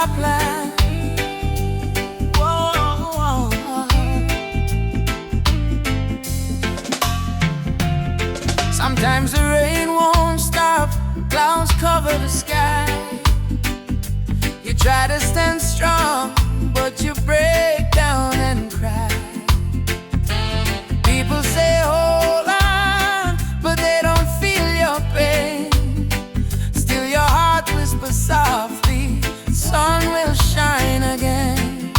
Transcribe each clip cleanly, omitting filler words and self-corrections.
our plan. Whoa. Sometimes the rain won't stop, clouds cover the sky. You try to stand strong, but you break down and cry. People say hold on, but they don't feel your pain. Still your heart whispers softly, sun will shine again.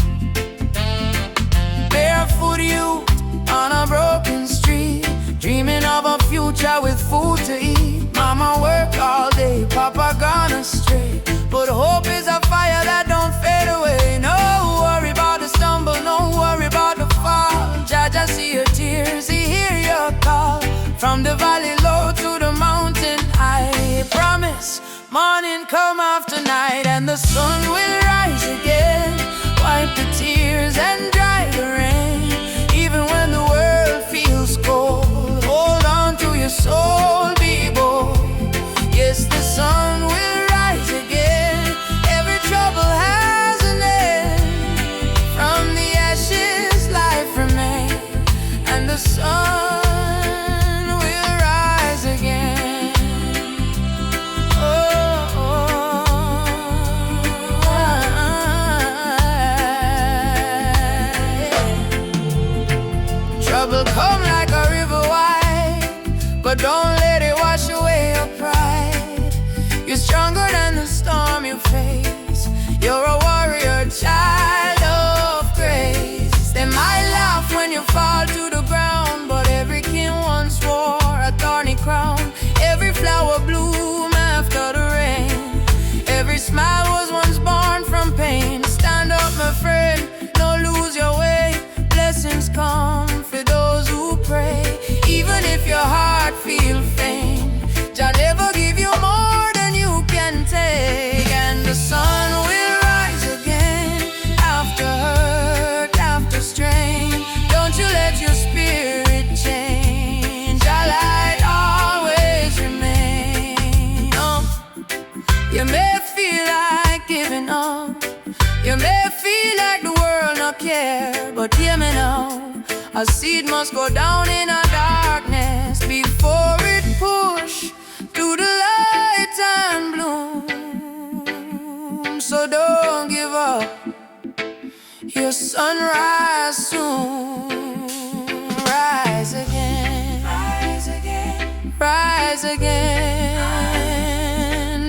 Barefoot youth on a broken street, dreaming of a future with food to eat. Mama work all day, Papa gone astray, but hope is a fire that don't fade away. No worry about the stumble, no worry about the fall. Jaja see your tears, he hear your call. From the valley low to the mountain high, promise morning come after night, and the sun will rise again. Wipe the tears and dry the rain. Even when the world feels cold, hold on to your soul, be bold. Yes, the sun will rise again. Every trouble has an end. From the ashes life remains, and the sun will rise again. Trouble come like a river wide, but don't let it wash away your pride. You're stronger than the storm you face. You're a warrior, child of grace. They might laugh when you fall to the ground, but every king once wore a thorny crown. Every flower bloom after the rain. Every smile was once born from pain. Stand up, my friend, don't lose your way. Blessings come for those who pray. Even if your heart feels faint, Jah never give you more than you can take. And the sun will rise again, after hurt, after strain. Don't you let your spirit change. Jah light always remain. Oh, you may feel like giving up, you may feel like the world not care, but hear me now. A seed must go down in a darkness before it push to the light and bloom. So don't give up, your sunrise soon. Rise again, rise again, rise again.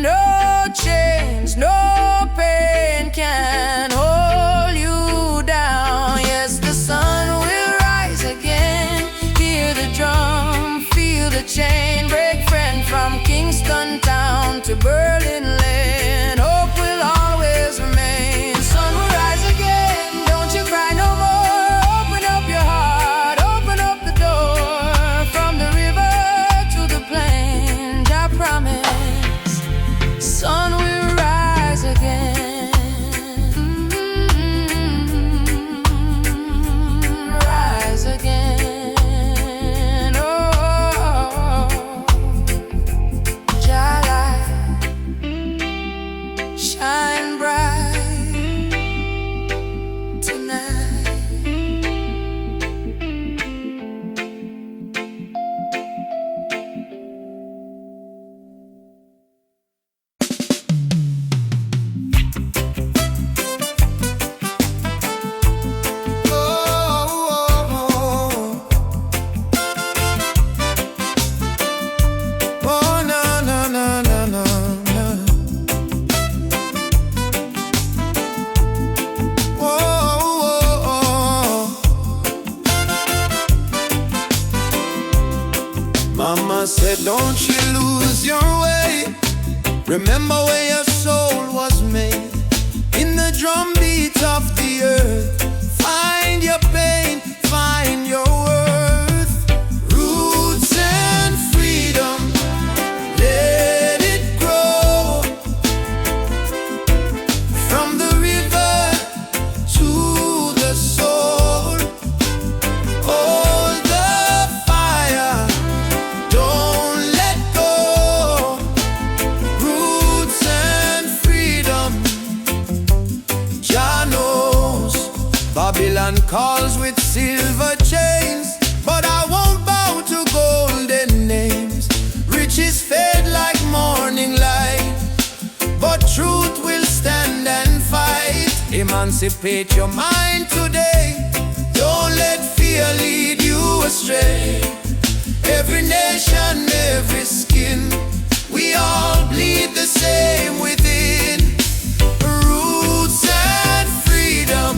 No chains, no pain can hold you down. Yes, the sun will rise again. Hear the drum, feel the chain break. Friend, from Kingston town to Berlin land, hope will always remain. Sun will rise again, don't you cry no more. Open up your heart, open up the door. From the river to the plain, I promise, sun will rise again. Rise again. Oh, Jah light, shine bright tonight. Mama said, don't you lose your way. Remember where your soul was made. In the drum beat of the earth, find your pain, find your worth. Roots and freedom, let it grow. From the river to the soul, hold the fire, don't let go. Roots and calls with silver chains, but I won't bow to golden names. Riches fade like morning light, but truth will stand and fight. Emancipate your mind today. Don't let fear lead you astray. Every nation, every skin, we all bleed the same within. Roots and freedom,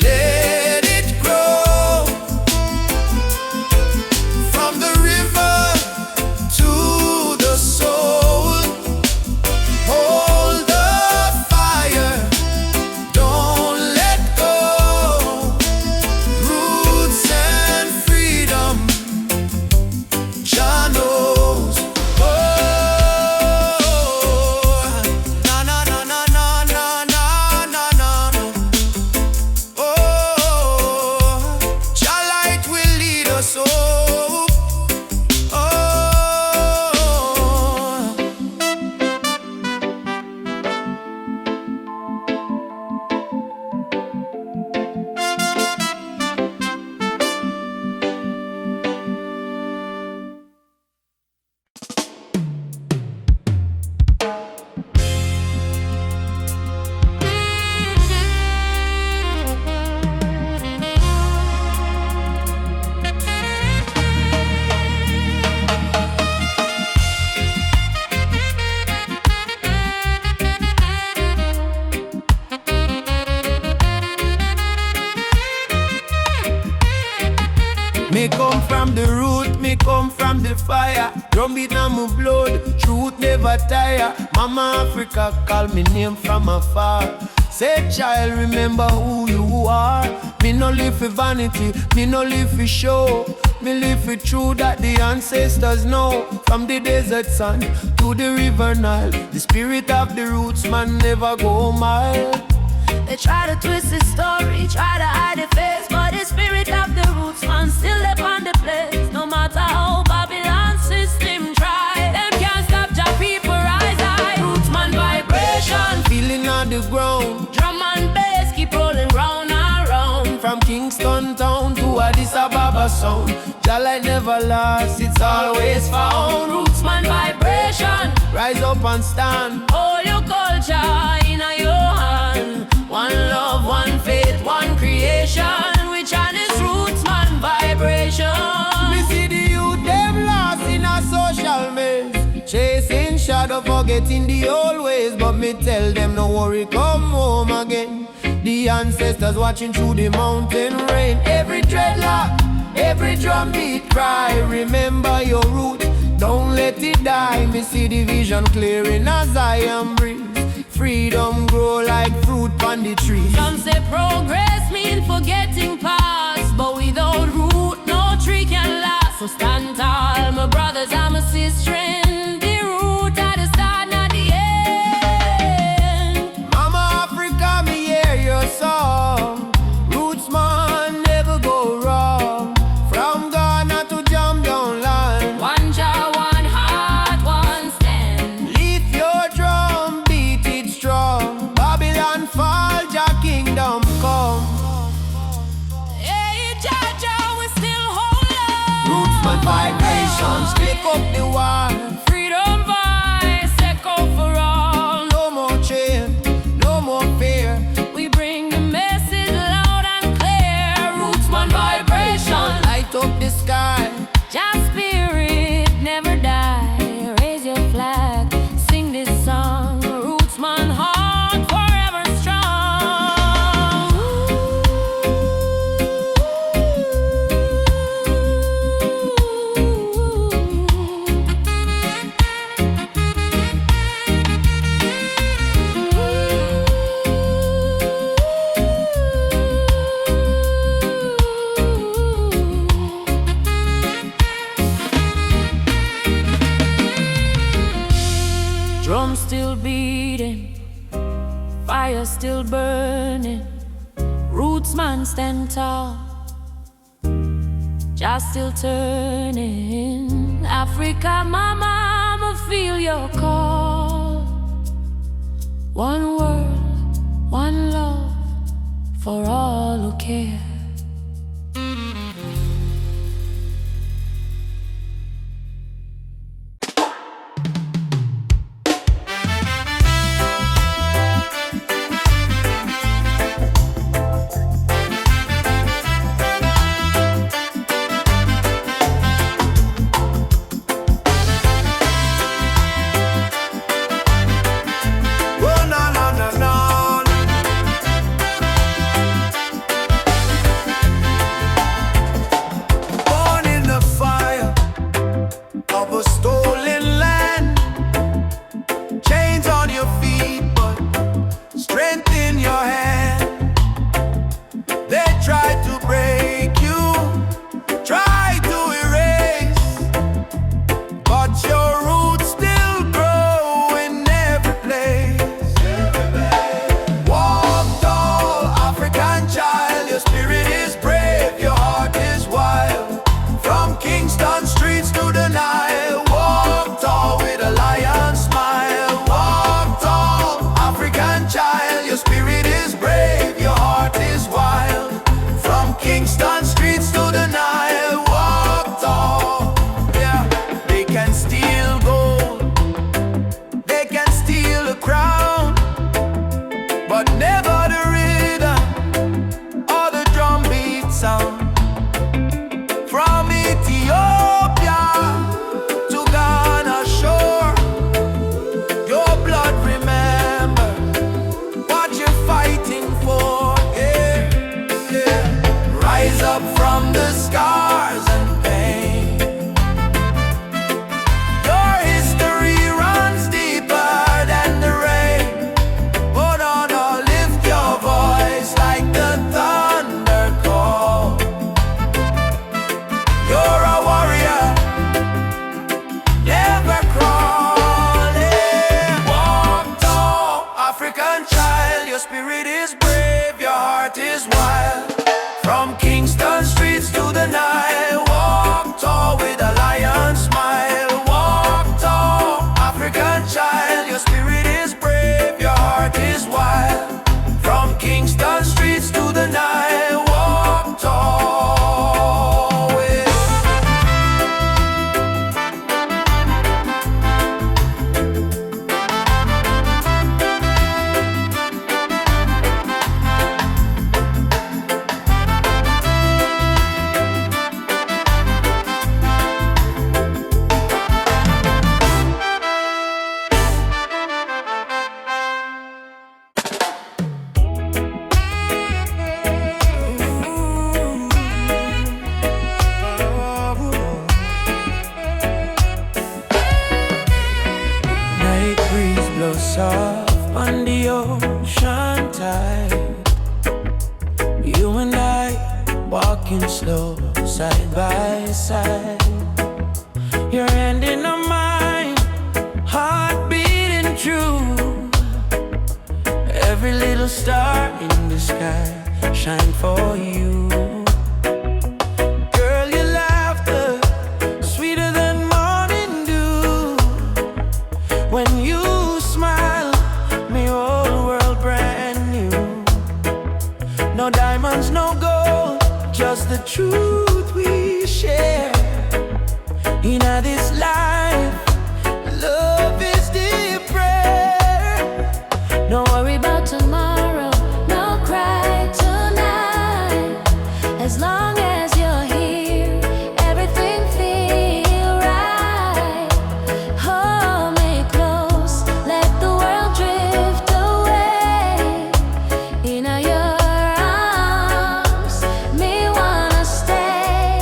let it grow. From the river to the soul, hold the fire, don't let go. Roots and freedom, Jah knows. Oh, na na na na na na na na na. Oh, Jah light will lead us home. Oh. Me come from the root, me come from the fire. Drum beat on my blood, truth never tire. Mama Africa call me name from afar. Say child, remember who you are. Me no live for vanity, me no live for show. Me live for truth that the ancestors know. From the desert sun to the river Nile, the spirit of the roots man never go mild. They try to twist the story, try to hide the face, but the spirit of the roots man still live on the place. No matter how Babylon system try, them can't stop Jah people rise high. Roots man vibration, Feeling on the ground, drum and bass keep rolling round and round. from Kingston town to Addis Ababa sound. Jah light never lost, it's always found. Roots man vibration, Rise up and stand. all your culture in your hand. One love, one faith, one creation. Which one is roots man vibration? Me see the youth them lost in a social maze, chasing shadow, forgetting the old ways. But me tell them no worry, come home again. The ancestors watching through the mountain rain. Every dreadlock, every drum beat cry, remember your root, don't let it die. Me see the vision clearing as I am breathe. Freedom grow like fruit on the tree. Some say progress mean forgetting past, but without root, no tree can last. So stand tall, my brothers and my sisters. The root at the start, not the end. Mama Africa, me hear your song. Roots man never go wrong. From Ghana to Jam down land. One Jah, one heart, one stand. Lift your drum, beat it strong. Babylon fall, Jah kingdom come. Hey, Jah, Jah, we still hold on. Roots man vibrations, pick up the war. Freedom voice, echo for all. No more chain, no more fear. We bring the message loud and clear. Roots man vibration. Light up the sky. Jah spirit never die. Raise your flag, sing this song. Roots man heart forever strong. Drum still beating, fire still burning. Roots man stand tall, just still turning. Africa, my mama, feel your call. One world, one love, for all who care. on the ocean tide. You and I walking slow, side by side. Your hand in mine, heart beating true. Every little star in the sky shine for you. Girl, your laughter sweeter than morning dew. When you smile, me whole world brand new. No diamonds, no gold, just the truth we share. In this life, love is the prayer. Don't worry about tomorrow, no cry tonight. As long as you're here, everything feel right. Hold me close, let the world drift away. In your arms, me wanna stay.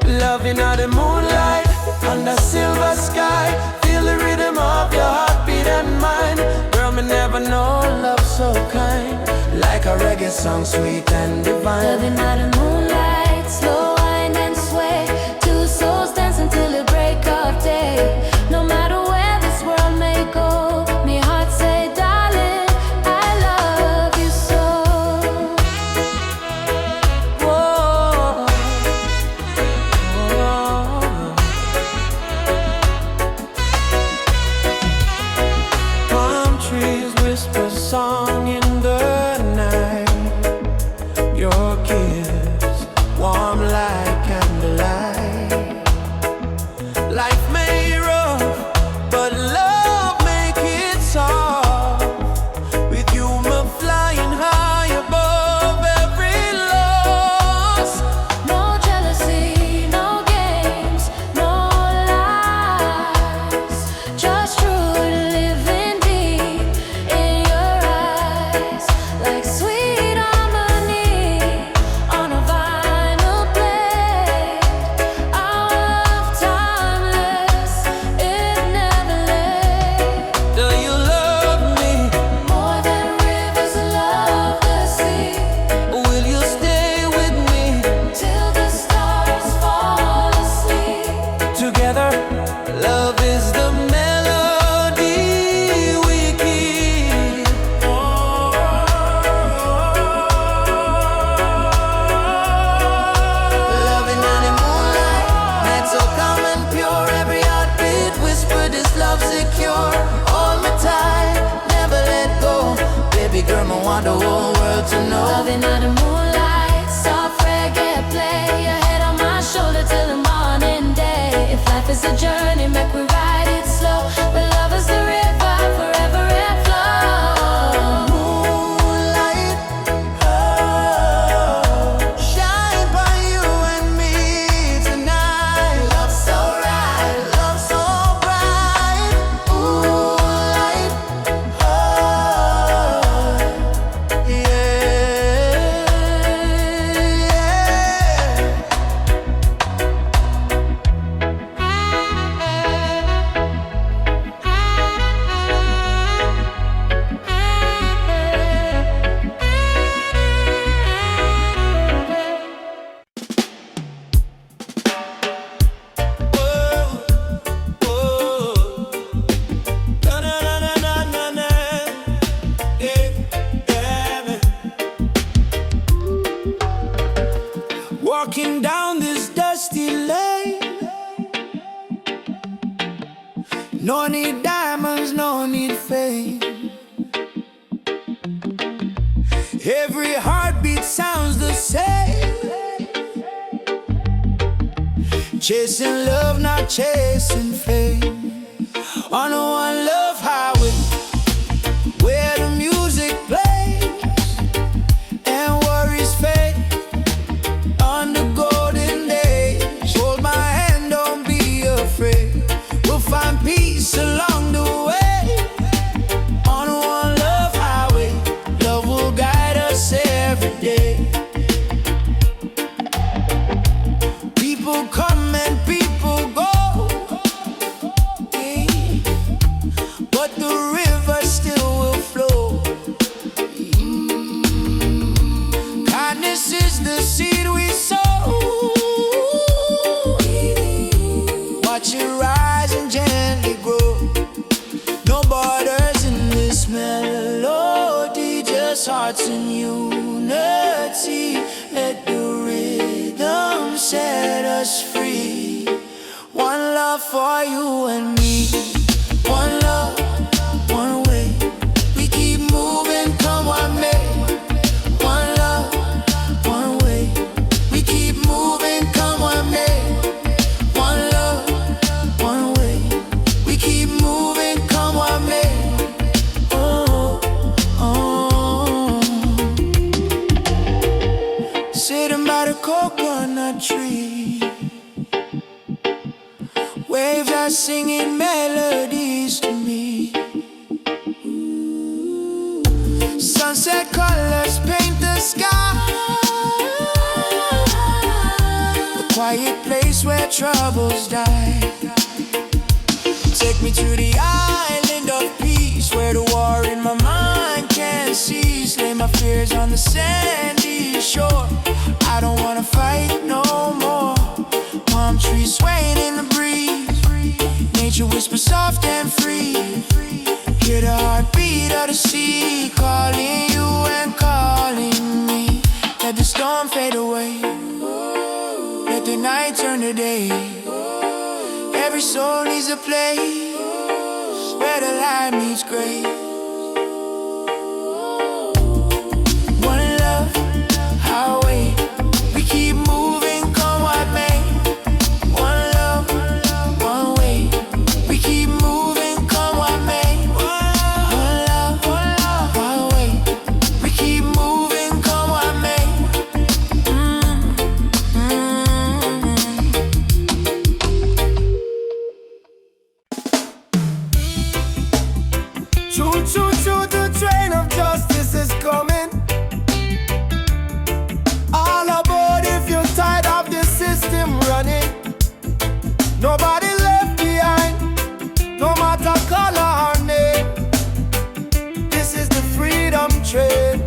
Loving out the moonlight, under silver sky. Feel the rhythm of your heartbeat and mine. Girl, me never know love so kind. Like a reggae song, sweet and divine. Loving out the moonlight, slow wind and sway. Two souls dance until the break of day. No matter where this world may go, me heart say, darling, I love you so. Whoa. Palm trees whisper song in the night. Your kiss warm like candlelight. Life may rough, but love make it soft. With you, me flying high above every loss. No jealousy, no games, no lies. Just true living deep in your eyes. Like sweet harmony on a vinyl blade. Our love timeless, it never late. Do you love me? More than rivers love the sea. Will you stay with me? Till the stars fall asleep. Together, love is the melody we keep. Loving in the moonlight, night so calm and pure. Every heartbeat whisper this love secure. Hold me tight, never let go. Baby girl, I want the whole world to know. Loving out the moonlight, soft reggae play. Your head on my shoulder till the morning day. If life is a journey, make we ride it slow. But love is the river, forever it flows. Moonlight, oh, shine by you and me tonight. Love so right, love so bright. Moonlight, oh, yeah, walking down this dusty lane. No need diamonds, no need fame. Every heartbeat sounds the same. Chasing love, not chasing fame. On a one love highway, where the music plays and worries fade. On the golden days, hold my hand, don't be afraid. We'll find peace along the way. On a one love highway, love will guide us every day. People come and people go. us hearts in unity. Let the rhythm set us free. One love for you and me. One love, one way. We keep moving, come what may. One love, one way. We keep moving, come what may. One love, one way. We keep moving, come what may. Oh, oh. Sitting by the coconut tree, waves are singing melodies to me. Sunset colors paint the sky, the quiet place where troubles die. Take me to the island of peace, where the war in my mind can't cease. Lay my fears on the sandy shore. I don't wanna fight no more. Palm trees swaying in the breeze, nature whispers soft and free. Hear the heartbeat of the sea, calling you and calling me. Let the storm fade away, let the night turn to day. Every soul needs a place where the light meets gray. One love, highway. We keep moving, come what may. One love, one way. We keep moving, come what may. One love, one way. We keep moving, come what may. Choo choo choo, the train of justice is coming. All aboard if you're tired of the system running. Nobody left behind, no matter color or name. This is the freedom train.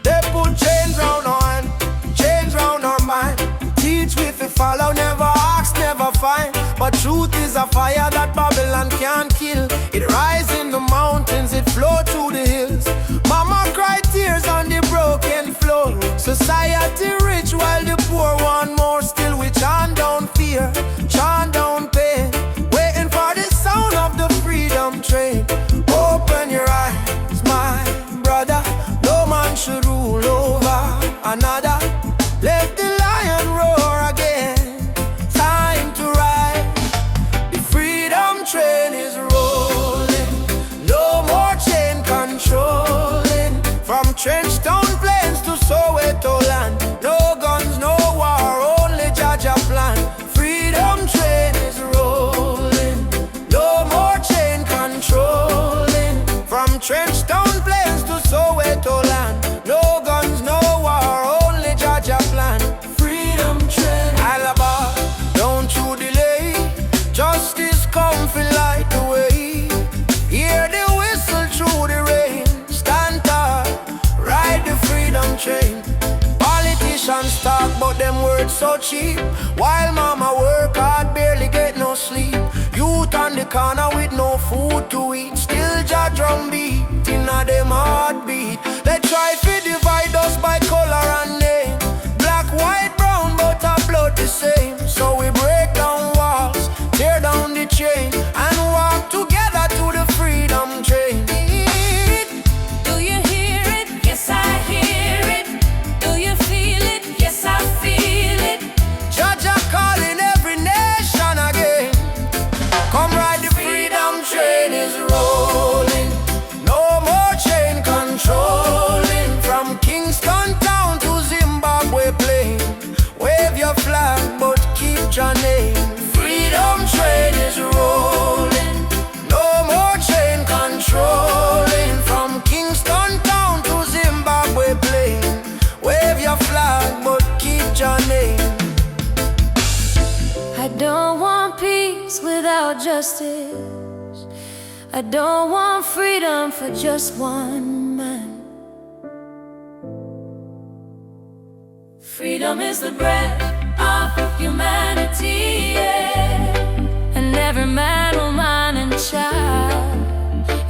They put chains round our hand, chains round our mind. Teach we fi follow, never ask, never find. But truth is a fire that Babylon can't kill. It rise in the mountains, it flow through the hills. Mama cry tears on the broken floor. Society rich while the poor want more. Still we chant down fear, chant down pain, waiting for the sound of the freedom train. Open your eyes, my brother. No man should rule over another. Let the lion roar again. Time to ride. The freedom train is rolling. No more chain controlling. From Trenchtown Plains to Soweto land. No guns, no war, only Jaja plan. Freedom train is rolling. No more chain controlling. From Trenchtown Plains to Soweto land. No guns, no war, only Jaja plan. Freedom train. Alaba, don't you delay. Justice come fi light the way. Hear the whistle through the rain. Stand tall, ride the freedom train. Politicians talk but them words so cheap, while mama work hard, barely get no sleep. Youth on the corner with no food to eat, still Jah drum beat inna them heartbeat. They try to divide us by color and name, black, white, brown, but our blood the same. So we break down walls, tear down the chain, and walk together to the freedom train. Do you hear it? Yes, I hear it. Do you feel it? Yes, I feel it. Jaja calling every nation again. Come ride the freedom train is rolling. No more chain controlling. From Kingston town to Zimbabwe plain. Wave your flag but keep your name. Freedom train is rolling. No more chain controlling. From Kingston town to Zimbabwe plain. Wave your flag but keep your name. I don't want peace without justice. I don't want freedom for just one man. Freedom is the breath of humanity, yeah. And every man, woman and child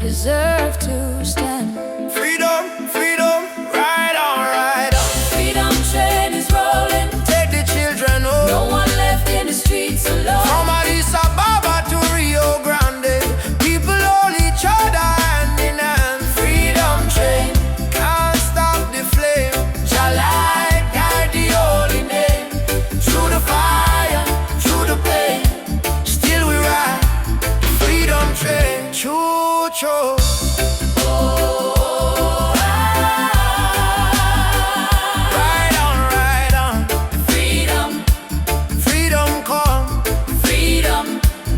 deserve to stand. Freedom, freedom, ride on, ride on. Freedom train is rolling. Take the children home. No one left in the streets alone. From Addis Ababa to Rio Grande, people hold each other hand in hand. Freedom train, Can't stop the flame. shall I guide the holy name. Through the fire, through the pain, still we ride. Freedom train, choo choo. Ride on, ride on. Freedom, Freedom come, freedom.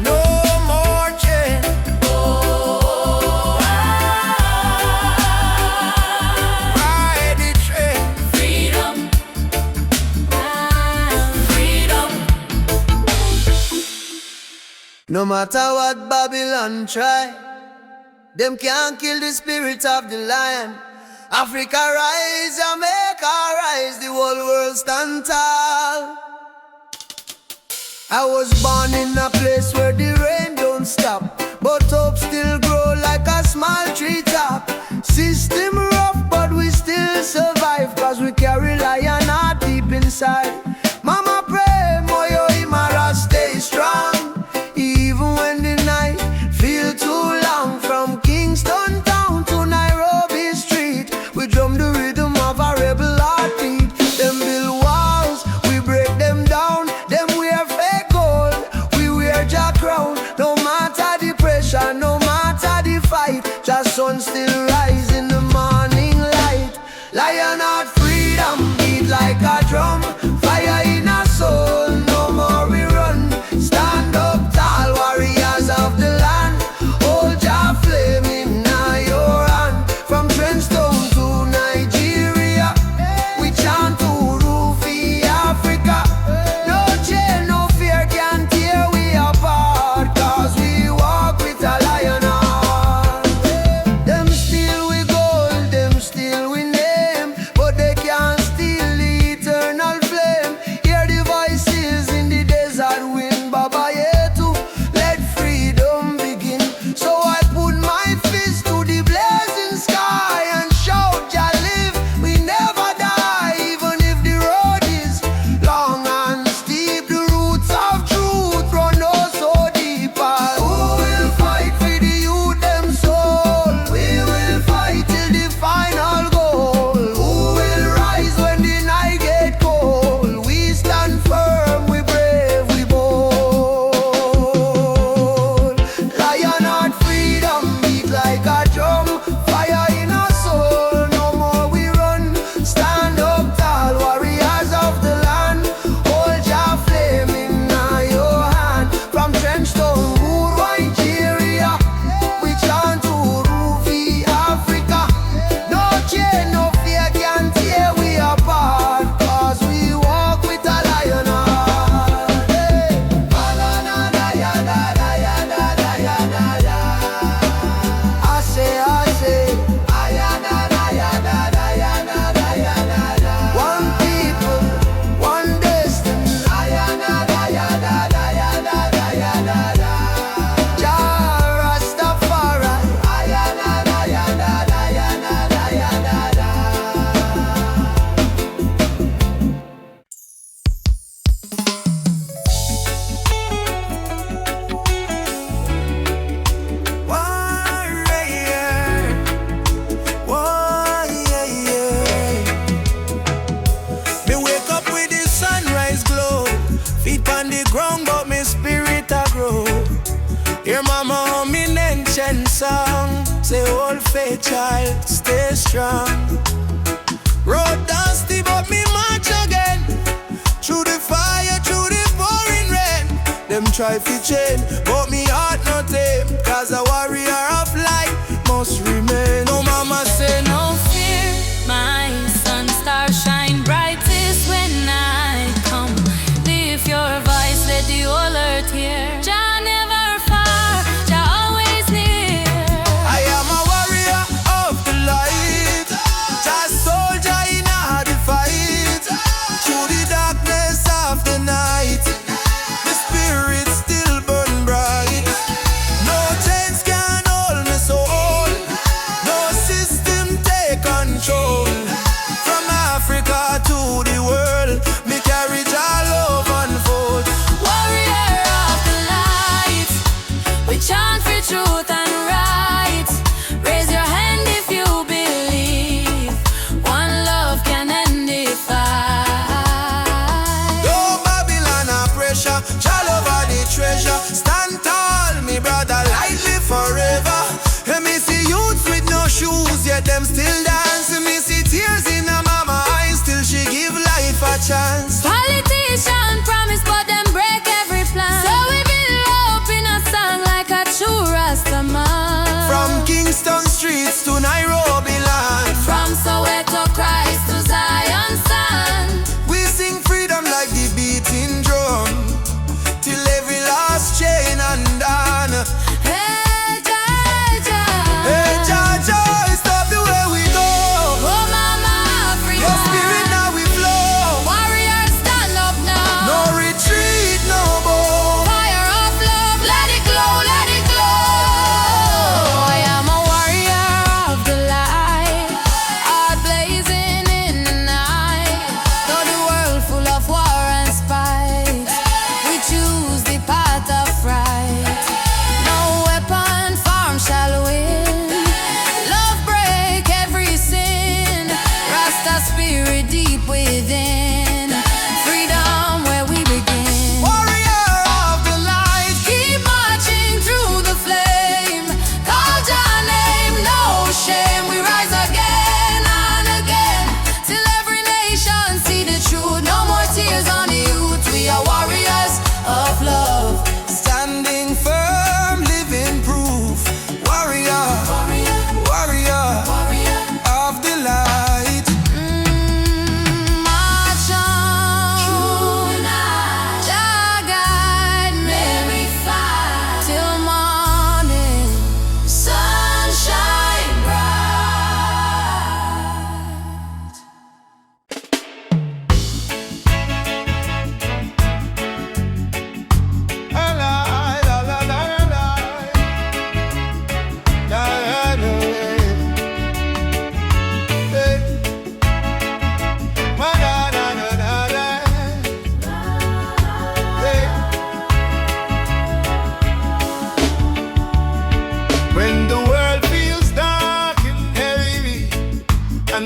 no more chain. Ride the train. Freedom, freedom. No matter what Babylon try, them can't kill the spirit of the lion. Africa rise, Jamaica rise, the whole world stand tall. I was born in a place where the rain don't stop, but hope still grow like a small treetop. System rough, but we still survive, cause we carry lion heart deep inside. Mama pray, Moyo Imara stay strong, even when the night feel too long. From Kingston town to Nairobi street, we drum the rhythm of a rebel heartbeat. Them build walls, we break them down. Them wear fake gold, we wear jack crown. No matter the pressure, no matter the fight, just sun still rise in the morning light. Lion heart freedom beat like a drum, fire in our soul, no more we run. Stand up tall, warriors of the land, hold your flame in your hand. From Trenchtown to Nigeria, we chant to Rufi Africa. No chain, no fear can tear we apart, cause we walk with a lion heart. Them steal we gold, them steal we name, but they can't steal the eternal flame. Hear the voices in the desert wind, Baba Yetu, let freedom begin. So I put my fist to the blazing sky and shout, Jah live, we never die. Even if the road is long and steep, the roots of truth run oh so deep. Who will fight for the youth them soul? We will fight till the final goal. Who will rise when the night get cold? We stand firm, we brave, we bold. Lion heart freedom beat like a drum, fire in our soul, no more we run. Stand up tall, warriors of the land, hold your flame in your hand. From Trenchtown, Wood, Nigeria, we chant to Rufi Africa. No chain, no fear can tear we apart, cause we walk with a lion heart. Hey. I say, one people, one destiny. Jah Rastafari. Me wake up with the sunrise glow, feet on the ground but me spirit a grow. Hear mama humming ancient song, say old faith child, stay strong. Road dusty but me march again, through the fire, through the pouring rain. Them try to chain, but me heart not tame, cause a warrior of light must remain. No mama say no. No fear, my sun star shine brightest when I come. Lift your voice, let the whole earth hear. Jah never far, Jah always near. I am a warrior of the light, just soldier in a the fight. Through the darkness of the night, the spirit still burn bright. No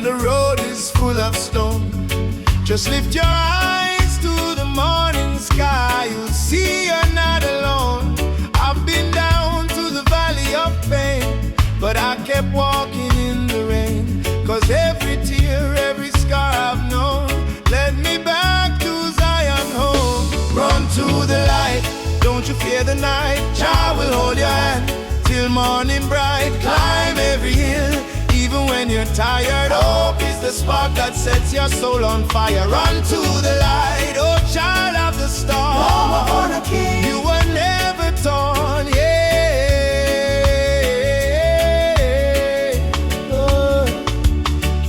the road is full of stone. Just lift your eyes to the morning sky, you'll see you're not alone. I've been down to the valley of pain, but I kept walking in the rain. Cause every tear, every scar I've known led me back to Zion home. Run to the light, don't you fear the night. Jah will hold your hand till morning bright. Climb every hill, even when you're tired. Hope is the spark that sets your soul on fire. Run to the light, oh child of the storm. Mama born a king, you were never torn, yeah.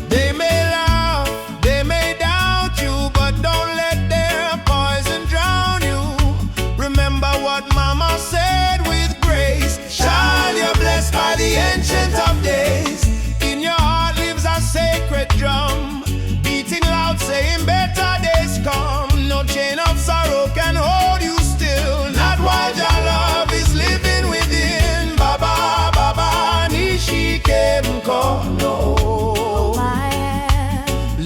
They may laugh, they may doubt you, but don't let their poison drown you. Remember what Mama said with grace. Child, you're blessed by the Ancient of Days. In your heart lives a sacred drum, beating loud, saying better days come. No chain of sorrow can hold you still, not while your love is living within. Baba, Baba, Nishike Mkono.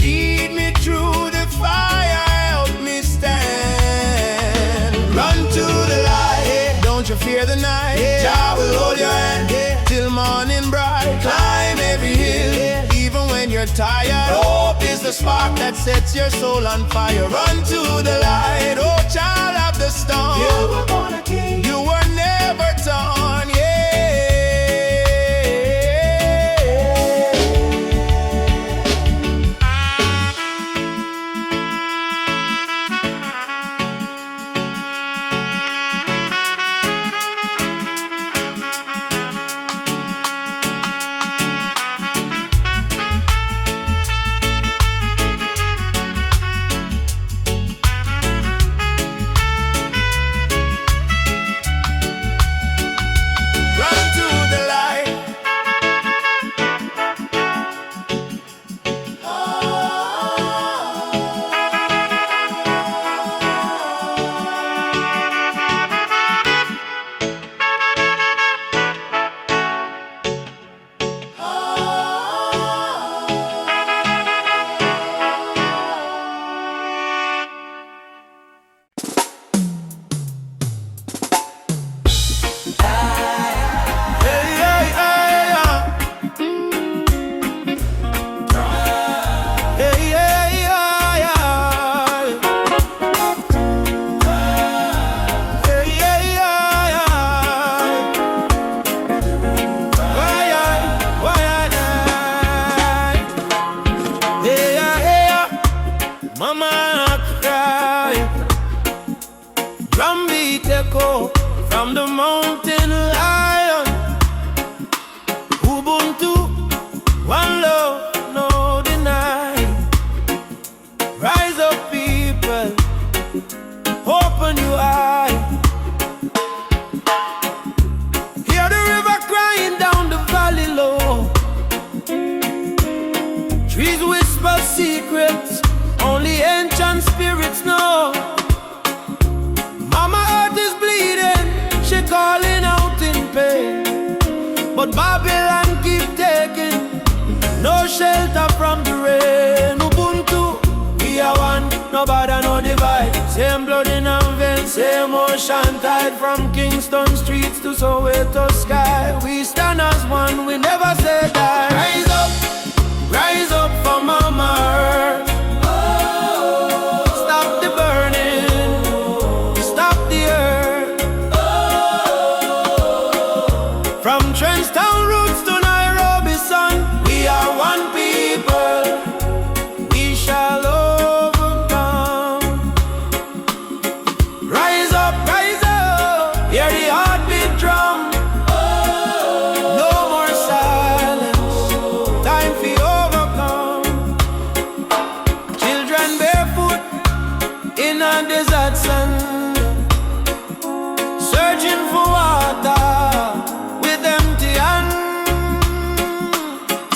Lead me through the fire, help me stand. Run to the light, don't you fear the night. Jah will hold your hand till morning bright. Climb every hill, even when you're tired. Hope is the spark that sets your soul on fire. Run to the light, oh child of the storm. You were born a king, you were never torn, yeah. From the mountain lion, Ubuntu, one love, no deny. Rise up people, open your eye. Hear the river crying down the valley low. Trees whisper secrets, only ancient spirits know. Mama earth is bleeding, she calling out in pain, but Babylon keep taking no shelter from the rain. Ubuntu, we are one, no bother, no divide. Same blood in our veins, same ocean tide. From Kingston streets to Soweto sky, we stand as one, we never say die. Rise up for Mama Earth. Stop the burning, stop the earth. From Trenchtown roots to Nairobi sun, we are one people, we shall overcome. Rise up, hear the heartbeat drum. No more silence, time for overcome. Children barefoot in a desert sun, searching for water with empty hands.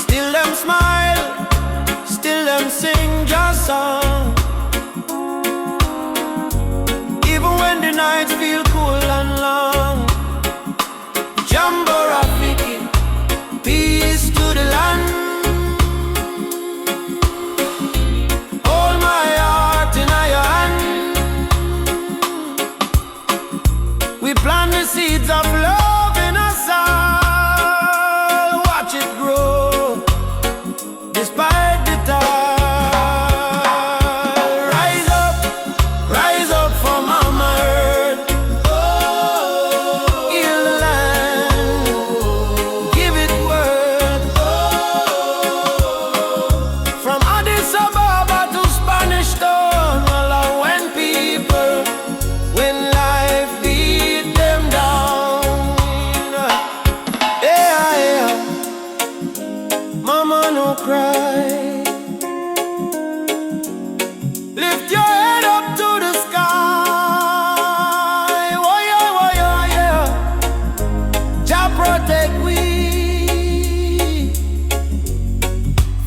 Still them smile no cry. Lift your head up to the sky. Oh yeah, oh yeah, yeah. Jah protect we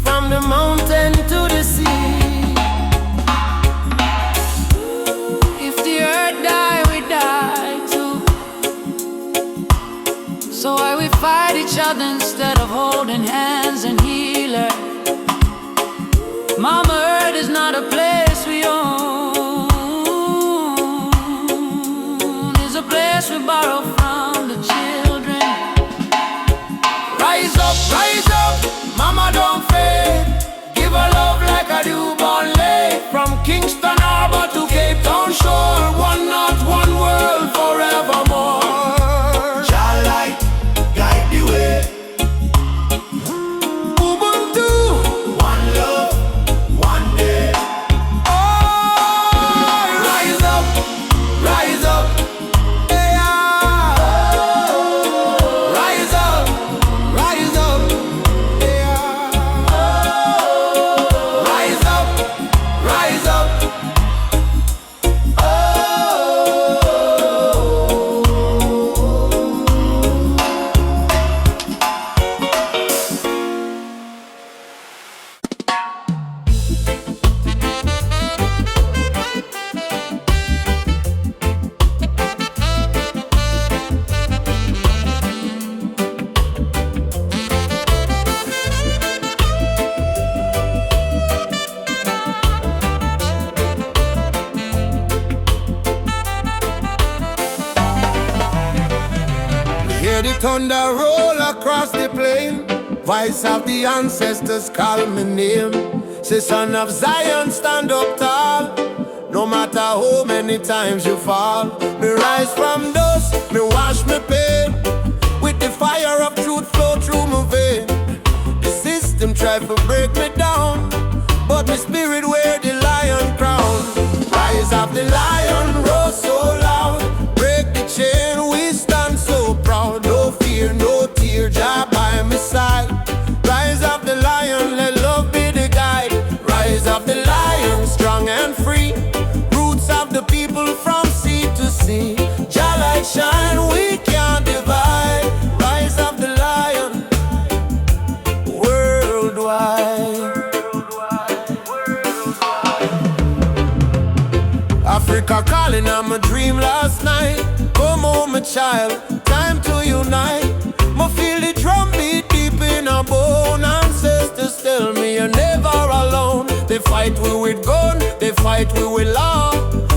from the mountain to the sea. If the earth die, we die too. So why we fight each other instead of holding hands and heal her? Mama Earth is not a place we own. It's a place we borrow from the children. Rise up, mama don't fade. Give her love like a newborn lake. From Kingston Harbor to Cape Town shore, one not one world forevermore. Shall light guide the way. Ubuntu, one love, one day. Oh, rise up, yeah. Rise up, yeah. Rise up. Hear the thunder roll across the plain. Voice of the ancestors call me name. Say, son of Zion, stand up tall. No matter how many times you fall. Me rise from dust, me wash me pain. With the fire of truth flow through my vein. The system try to break me down, but my spirit wear the lion crown. Rise of the lion, roar so loud. Break the chain, we stand so proud. No fear, no tear, Jah by my side. Rise of the lion, let love be the guide. Rise of the lion, strong and free. Roots of the people from sea to sea. Jah light shine, we can't divide. Rise of the lion, worldwide. Africa calling on my dream last night. Come home, my child, time to unite. Me feel the drum beat deep in our bone. Ancestors tell me you're never alone. They fight we with gun, they fight we with law,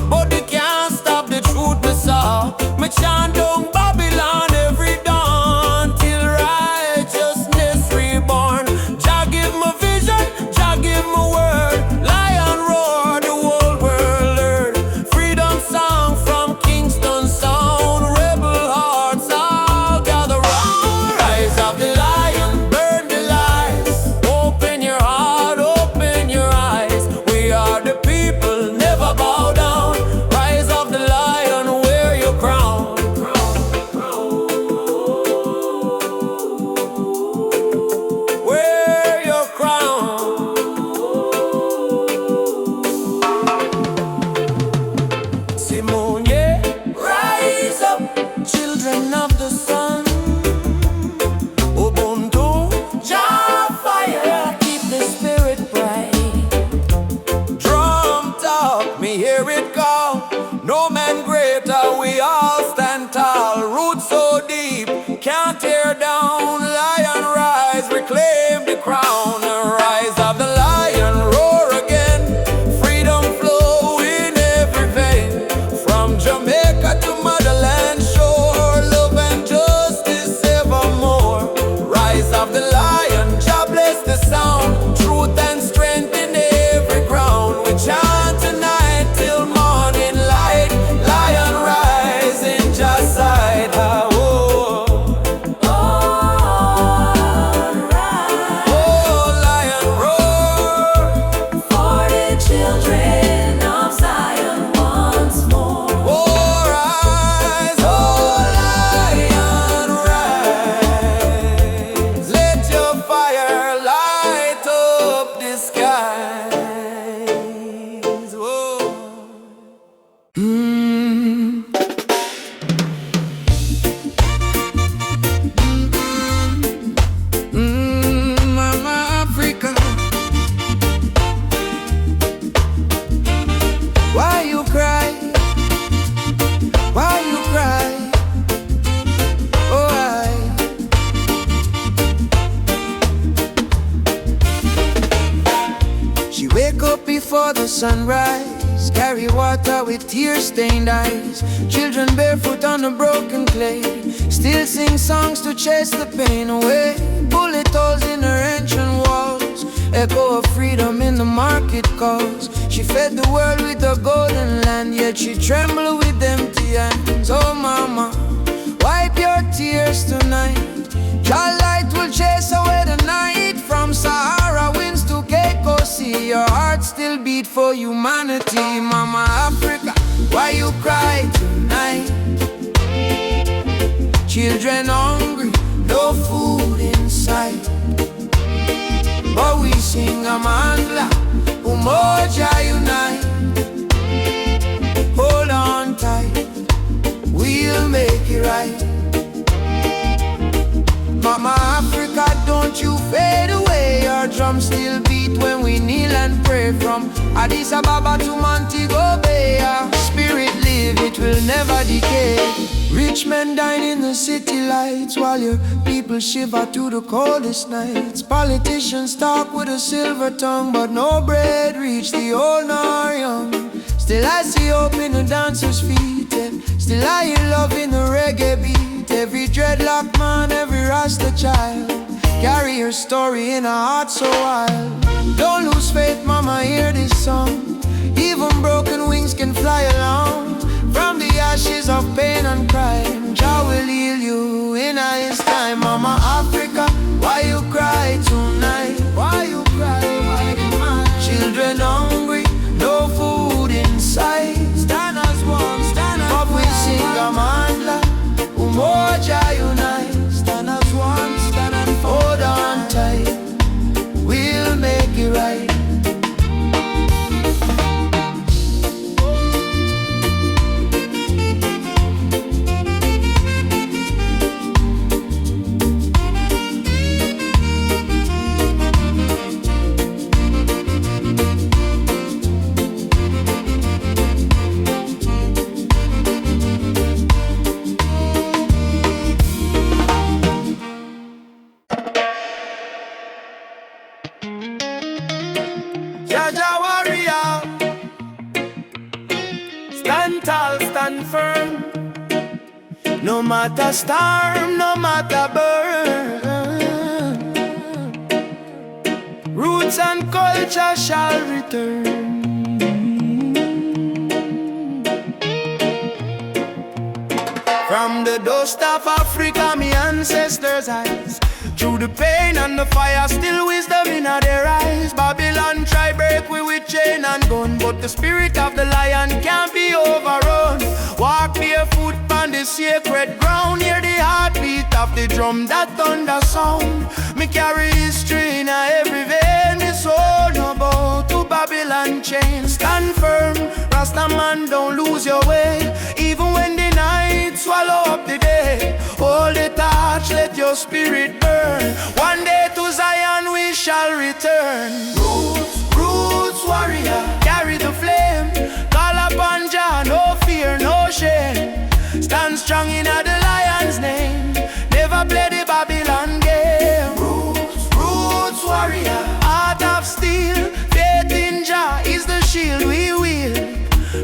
but they can't stop the truth we saw. Me chant down Babylon every dawn till righteousness reborn. Jah give me vision, Jah give me word. Lion roar, the whole world learn. Freedom song from Kingston sound. Rebel hearts all gather round. Rise of the lion, burn the lies. Open your heart, open your eyes. We are the people, never bow down. Rise of the lion, wear your crown. Wear your crown. Simone, yeah. Rise up, children of the sun. Ubuntu, Jah fire, keep the spirit bright. Drum talk, me hear it call. No man greater, we all stand tall. Roots so deep, can't tear down. Lion rise, reclaim the crown. Rise of the lion, roar again. Freedom flow in every vein. From Jamaica to motherland shore, love and justice evermore. Rise of the lion, Jah bless the sound. Truth and strength in every crown. We chant tonight till morning light. Lion rise in Jah's side. Ah, oh. before the sunrise. Carry water with tear-stained eyes. Children barefoot on the broken clay. Still sing songs to chase the pain away. Bullet holes in her ancient walls. Echo of freedom in the market calls. She fed the world with the golden land, yet she trembled with empty hands. Oh mama, wipe your tears tonight. Your light will chase away the night. From Sahara winds to Cape Coast Sea, your heart still beat for humanity. Mama Africa, why you cry tonight? Children hungry, no food in sight. But we sing Amandla, Umoja unite. Hold on tight, we'll make it right. Mama Africa, don't you fade away. Our drums still beat when we kneel and pray. From Addis Ababa to Montego Bay, our spirit live, it will never decay. Rich men dine in the city lights, while your people shiver through the coldest nights. Politicians talk with a silver tongue, but no bread reach the old nor young. Still I see hope in the dancers' feet, and still I hear love in the reggae beat. Every dreadlock man, every Rasta child, carry your story in a heart so wild. Don't lose faith, mama, hear this song. Even broken wings can fly along. From the ashes of pain and crime, Jah will heal you in His time. Mama Africa, why you cry tonight? Why you cry? Why you cry? Children hungry, no food in sight. Stand as one, stand as one. But we sing Amandla, Umoja unite. Stand as one, stand and hold on tight. We'll make it right. Jaja warrior, stand tall, stand firm. No matter storm, no matter burn. Roots and culture shall return. From the dust of Africa, my ancestors' eyes. Through the pain and the fire, still wisdom in their eyes. Babylon try break we with chain and gun, but the spirit of the lion can't be overrun. Walk barefoot on the sacred ground, hear the heartbeat of the drum, that thunder sound. Me carry history in every vein, me soul no bow to Babylon chain. Stand firm, Rasta man, don't lose your way. Even when the night swallow up the day, hold the torch, let your spirit burn. One day to Zion we shall return. Roots, roots warrior, carry the flame. Call upon Jah, no fear, no shame. Stand strong in the lion's name. Never play the Babylon game. Roots, roots warrior, heart of steel. Faith in Jah is the shield we wield.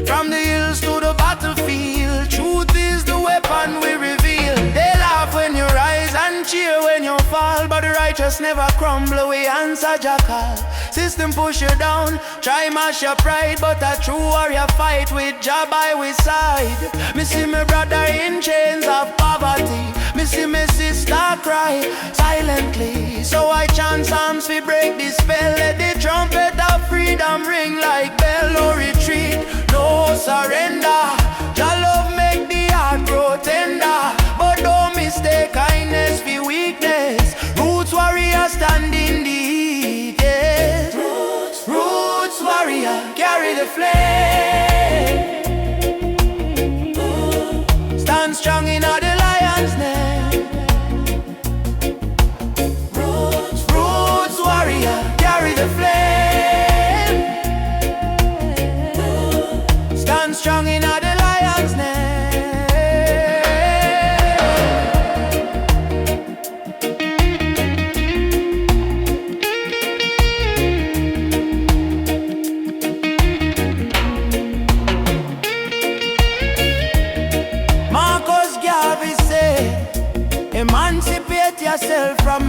From the hills to the battlefield, truth is the weapon we reveal. They laugh when you rise and cheer when you fall, but the righteous never crumble, we answer Jackal. System push you down, try mash your pride, but a true warrior fight with Jah by his side. Me see my brother in chains of poverty, me see my sister cry silently. So I chant psalms to break this spell, let the trumpet of freedom ring like bell. No retreat, no surrender. Jah love make the heart grow tender, but don't mistake kindness for weakness. Roots warrior stand in the heat, yeah. Roots warrior carry the flame. Stand strong in the lion's name. Roots warrior carry the flame. Stand strong in the lion's name.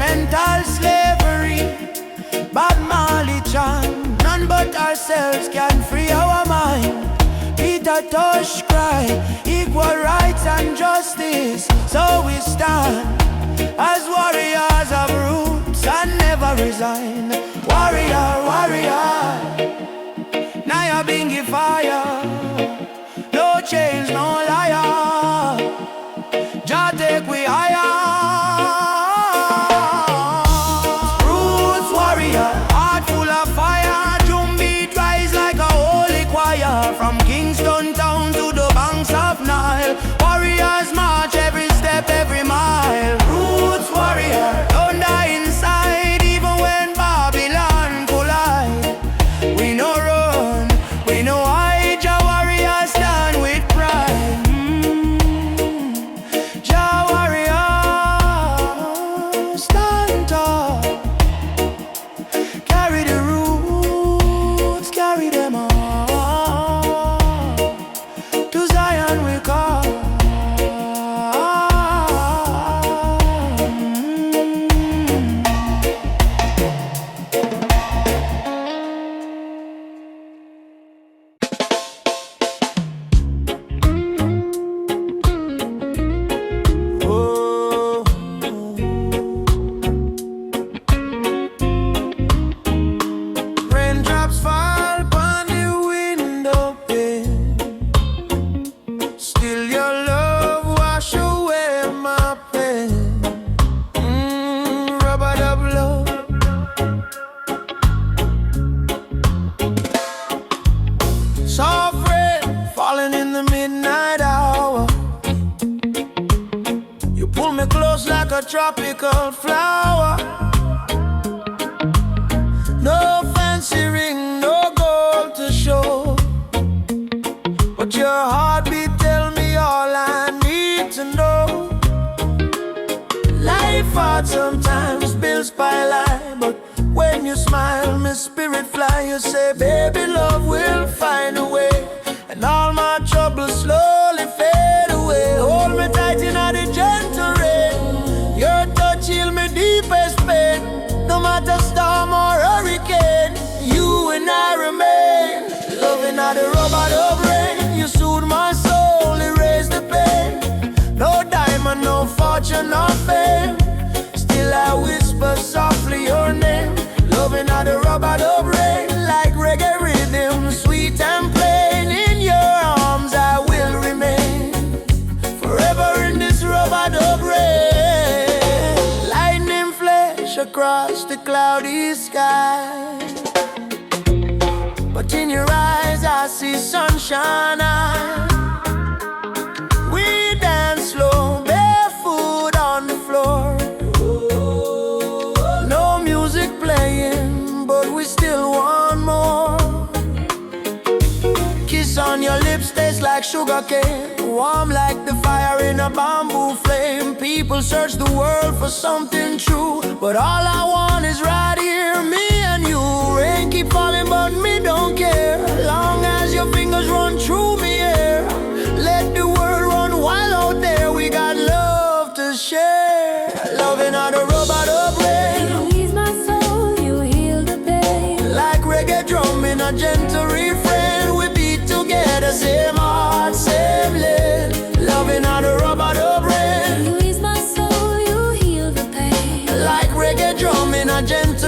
mental slavery. Bob Marley chant, none but ourselves can free our mind. Peter Tosh cry, equal rights and justice. So we stand as warriors of roots and never resign. Warrior, warrior, now you're being fire. No change, no liar. Jah take we higher. Roots warrior, heart full of fire. Drum beat rise like a holy choir. From Kingston town to the banks of Nile, warriors march every step, every mile. Roots warrior, don't die inside, even when Babylon collide. We no run, we no hide. Jah warriors stand with pride. Jah warriors stand tall. Carry the roots, carry them all. To Zion we call. Oh. Raindrops fall upon the window pane. Still your love wash away my pain. Rubber dub love. Soft rain falling in the midnight hour. You pull me close like a tropical flower. No fancy ring, no gold to show, but your heartbeat tell me all I need to know. Life hard sometimes, bills pile high, but when you smile, my spirit fly. You say, baby, love will find a way, and all my troubles slowly fade away. Hold me tight in the gentle rain. Your touch heal me deepest pain. No matter storm or hurricane, you and I remain. Loving at the rubber of rain. You soothe my soul, erase the pain. No diamond, no fortune, no fame. Still I whisper softly your name. Loving at the rubber of rain. Like reggae rhythm, sweet and plain. In your arms I will remain, forever in this rubber of rain. Lightning flash across the cloudy sky, but in your eyes I see sunshine. We dance slow, barefoot on the floor. No music playing, but we still want more. Kiss on your lips tastes like sugar cane, warm like the fire in a bamboo flame. People search the world for something true, but all I want is right here, me and you. Rain keep falling, but me don't care, long as your fingers run through me here. Let the world run wild out there. We got love to share. Loving all the rubber of rain. You ease my soul, you heal the pain. Like reggae drum in a gentle refrain. We beat together, same heart, same lane. Loving all the rubber of rain. You ease my soul, you heal the pain. Like reggae drum in a gentle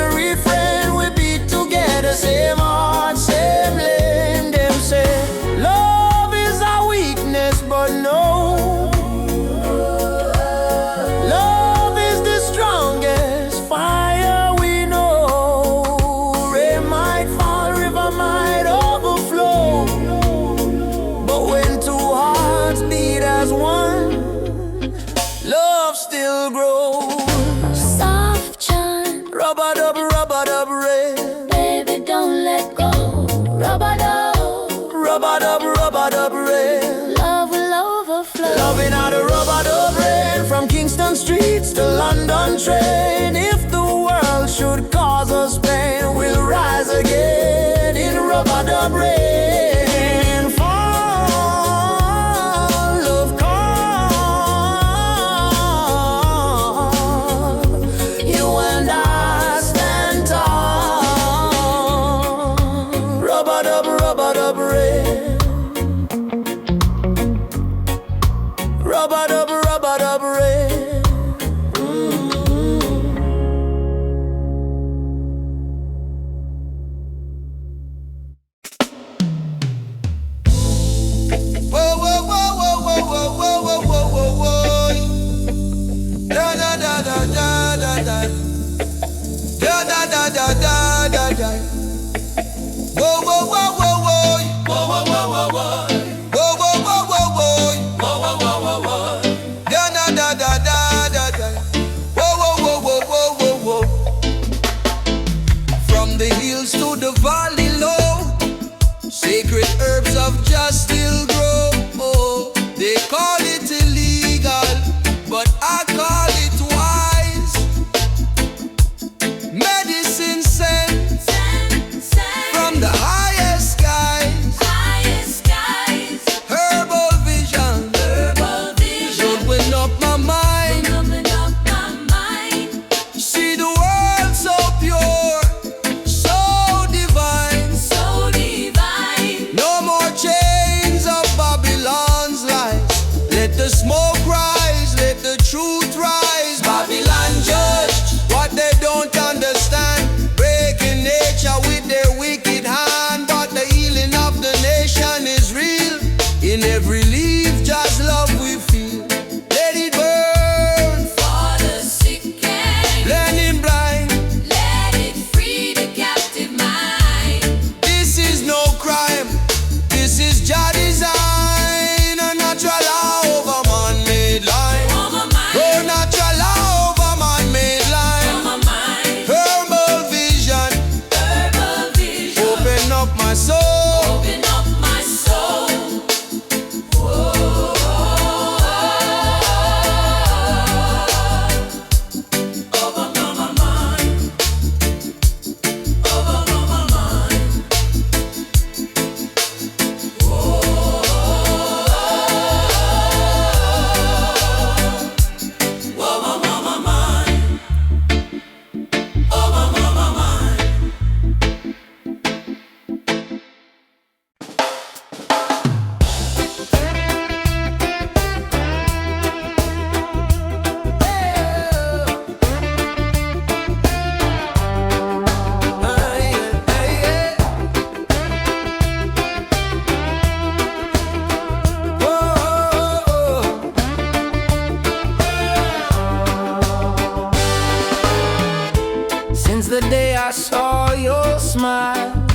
the day I saw your smile.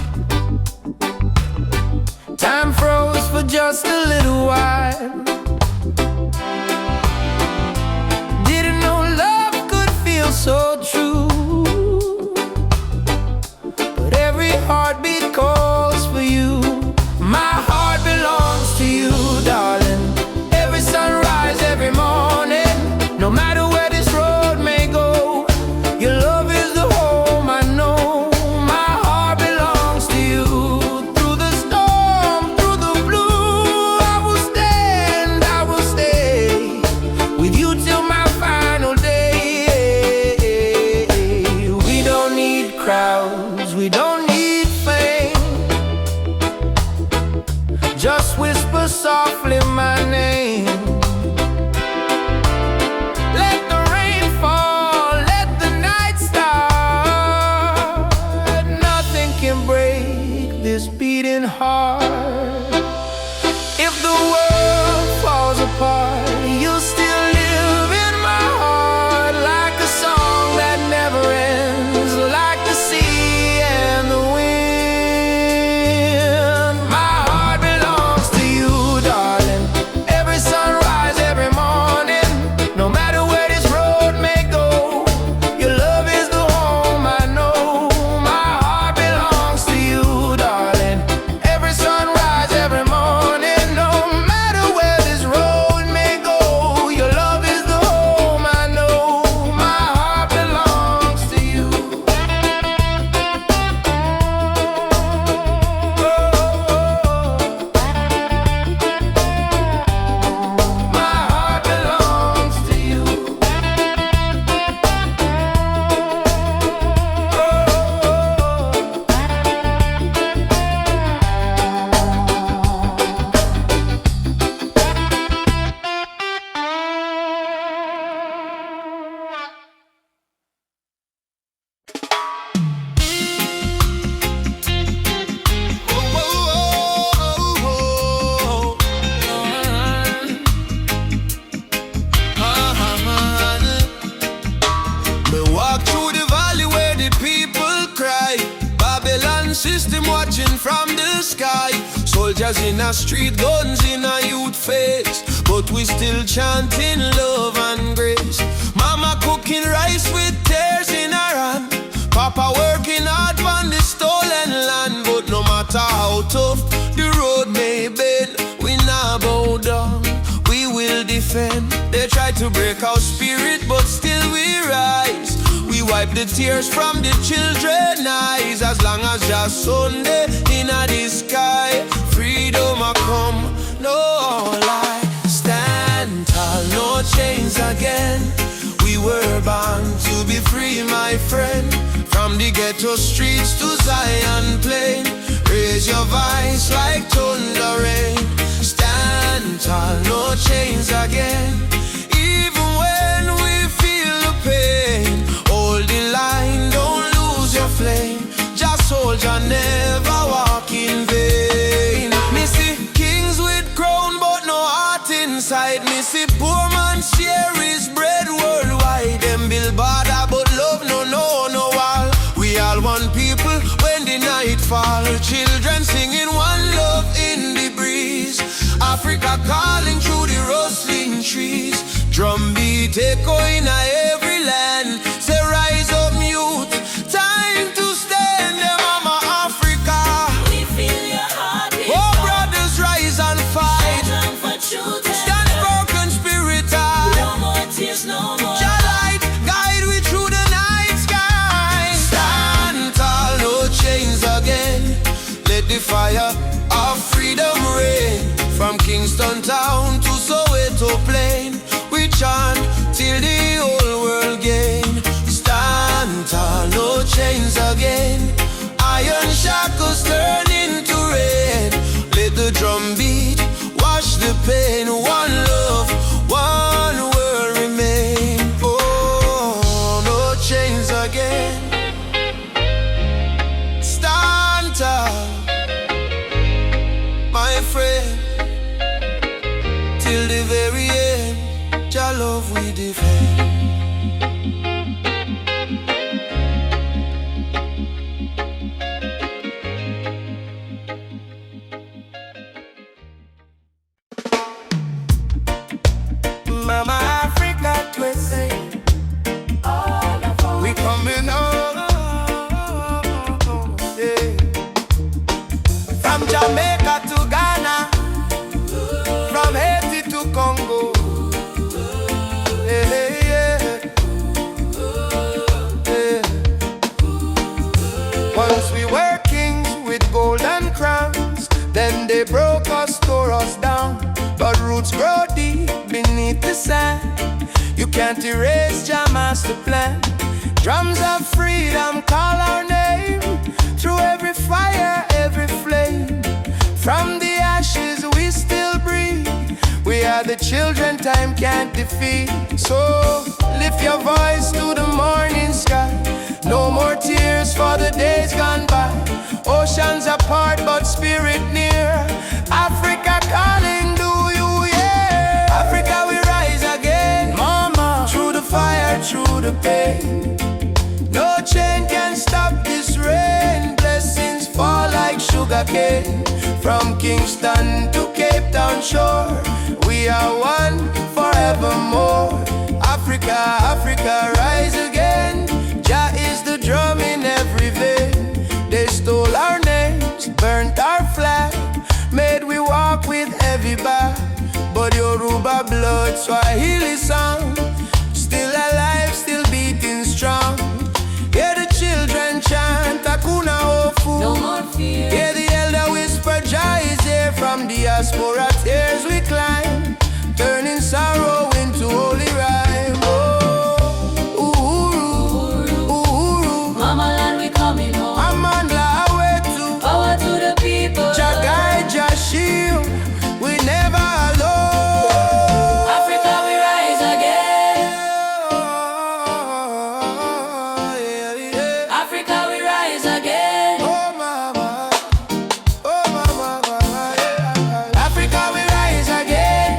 Time froze for just a little while. Didn't know love could feel so true, but every heartbeat calls for you. My heart belongs to you, darling. Every sunrise, every morning, no matter where this road may go, your love is the home I know. My heart belongs to you. Through the storm, through the blue, I will stand, I will stay with you till my final day. We don't need crowds, we don't need fame. Just whisper softly my name. Let the rain fall, let the night start. Nothing can break this beating heart. If the world falls apart, you'll still live in my heart, like a song that never ends, like the sea and the wind. My heart belongs to you, darling. Every sunrise, every morning, no matter where this road may go, your love is the home I know. My heart belongs to you, darling. Every sunrise, every morning, no matter where this road may go, your love is the home I know. My heart belongs to you. My heart belongs to you. Me walk through the valley where the people cry. Babylon system watching from the sky. Soldiers in a street, guns in a youth face, but we still chanting love and grace. Mama cooking rice with tears in her hand. Papa working hard on the stolen land. But no matter how tough the road may bend, we not bow down, we will defend. They try to break our spirit, but still we rise. We wipe the tears from the children's eyes. As long as just Sunday in the sky, freedom a come, no lie. Stand tall, no chains again. We were born to be free, my friend. From the ghetto streets to Zion plain, raise your voice like thunder rain. Stand tall, no chains again. Even when we feel the pain, hold the line, don't lose your flame. Just soldier, never walk in vain. Me see kings with crown but no heart inside. Me see poor man share his bread worldwide. Them build border but love no wall. We all one people when the night fall. Children singing one love in the breeze. Africa calling through the rustling trees. Drum beat echoing every land. Say rise up youth, time to stand. Them mama Africa, We feel your heartbeat. oh brothers rise and fight. Stand for truth and Stand for conspirator. no more tears, no more. Your light guide we through the night sky. Stand tall, no chains again. Let the fire of freedom reign. From Kingston town to Soweto plain, we chant till the whole world roots grow deep beneath the sand. You can't erase Jah master plan. Drums of freedom call our name through every fire, every flame. From the ashes we still breathe. We are the children time can't defeat. So lift your voice to the morning sky. No more tears for the days gone by. Oceans apart but spirit near. Africa calling, do you hear? Africa we rise again, mama. Through the fire, through the pain. No chain can stop this rain. Blessings fall like sugar cane. From Kingston to Cape Town shore, we are one forevermore. Africa, Africa, rise again. Jah is the drum in every vein. They stole our names, burnt our flag, made we walk with heavy back. But Yoruba blood, Swahili song, still alive, still beating strong. Hear the children chant, Hakuna Hofu. No more fear. Hear the elder whisper, Jah is here. From diaspora tears we climb, turning sorrow into holy rhyme. Oh, Uhuru, Uhuru, Mama land we coming home. Amandla Awetu, Power to the people. Jah guide, Jah shield, we never alone. Africa we rise again. Africa we rise again. Oh mama, oh mama, yeah. Africa we rise again.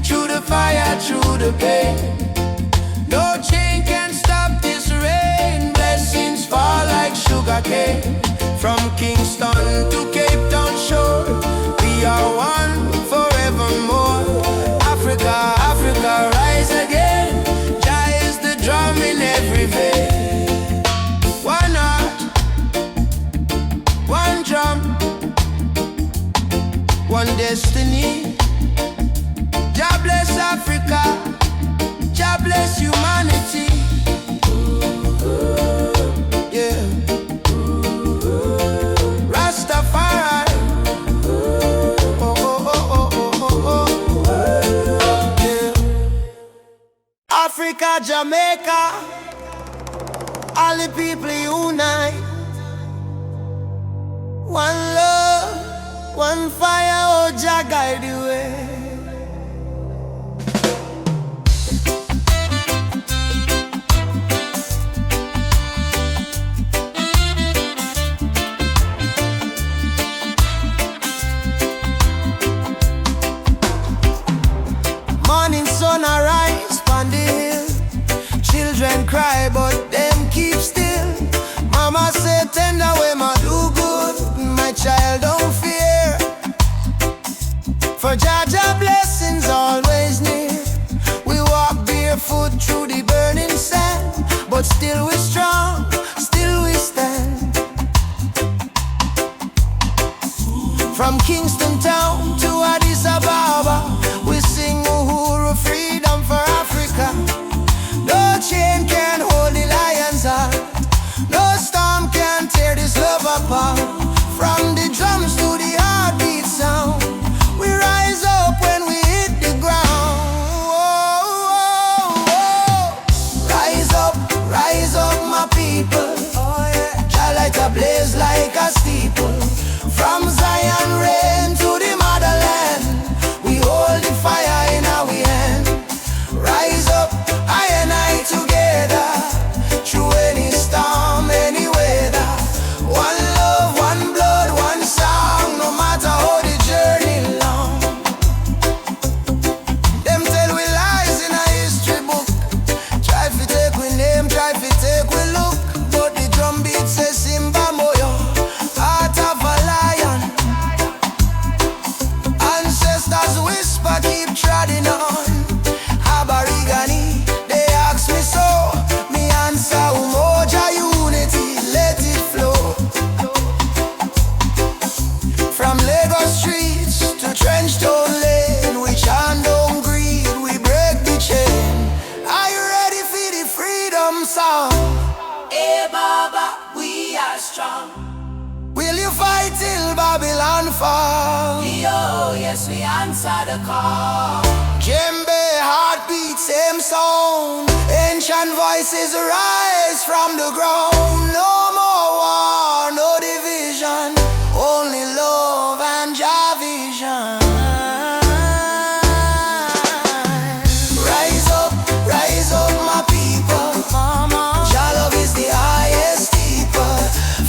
Through the fire, through the pain. No chain can stop this rain. Blessings fall like sugar cane. From Kingston to Cape Town shore, we are one forevermore. Africa, Africa, rise again. Jah is the drum in every vein. One heart, one drum, one destiny. Jah bless Africa, Jah bless humanity. Yeah. Rastafari. Oh, oh, oh, oh, oh, oh. Yeah. Africa, Jamaica, all the people unite. One love, one fire, oh Jah guide the way. Morning sun arise on the hill. Children cry but them keep still. Mama say tender way ma do good. My child don't fear. For Jah Jah blessings always near. We walk barefoot through the burning sand, but still we strong, still we stand. From Kingston town to Addis Ababa, we sing Uhuru, freedom for Africa. No chain can hold the lion's heart. No storm can tear this love apart. From the drums to the heartbeat sound, we rise up when we hit the ground. Rise up, my people. Jah light a blaze like a steeple. From Zion rain to the motherland, we hold the fire in our hand. Rise up, I and I together, through any storm, any weather. One love, one blood, one song, no matter how the journey long. Them tell we lies in a history book. Try to take we name, try to take we look. But the drum beat says Simba Moyo, heart of a lion. Ancestors whisper, keep treading on. Aborigine, they ask me so. Me answer, Umoja unity, let it flow. From Lagos streets to Trenchtown Lane, we chant on greed, we break the chain. Are you ready for the freedom song? Hey Baba, we are strong. Will you fight till Babylon fall. Yo, yes, we answer the call. Djembe heartbeat, same sound. Ancient voices rise from the ground. No more war, no division, only love and Jah vision. Rise up, my people. Jah love is the highest steeple.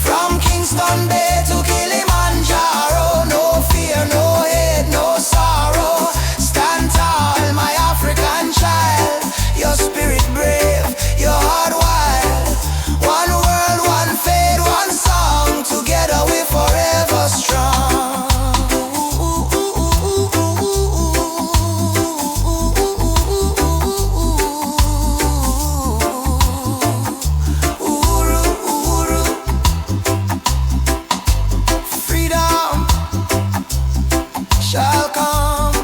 From Kingston Bay to Kilimanjaro, no fear, no hate, no sorrow. Stand tall, my African child. Your spirit brave, your heart wild. One world, one faith, one song. Together we forever strong. Freedom shall come.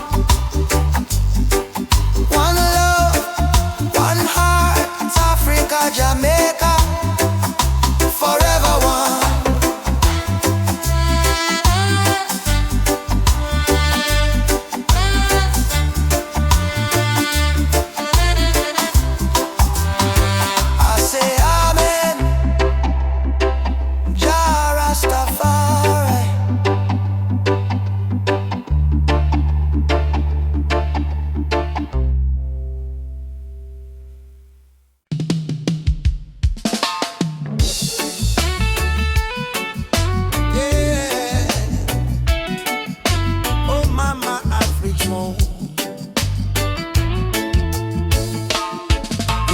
One love, one heart, Africa, Jamaica, forever one. I say amen, Jah Rastafari. Yeah. Oh, Mama Africa.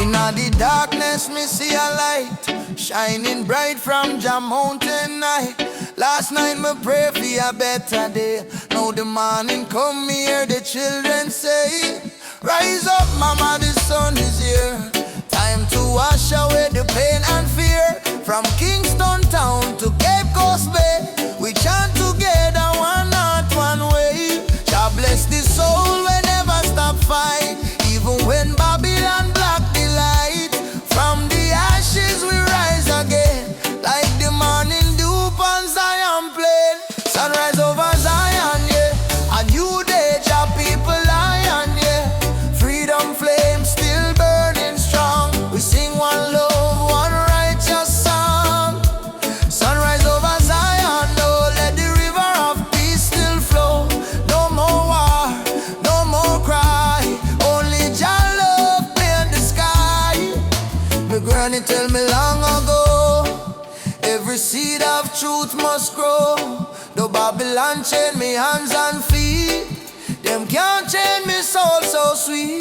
Inna the darkness, me see a light shining bright from Jah mountain night. Last night me pray for a better day. Now the morning come, me hear the children say, rise up, Mama, the sun is here. Time to wash away the pain and fear. From Kingston town to Cape Coast Bay, we chant together, one heart, one way. Jah bless the soul, we never stop fight. Even when Babylon block the light, from the ashes we rise again, like the morning dew on Zion plain. Sunrise over Zion, yeah. A new day, Jah people lion, yeah. Freedom flame still burning strong. We sing one love, one righteous song. Sunrise over Zion, oh, let the river of peace still flow. No more war, no more cry, only Jah love paint the sky. My granny tell me long ago, every seed of truth must grow. Though Babylon chain me hands and feet, them can't chain me soul so sweet.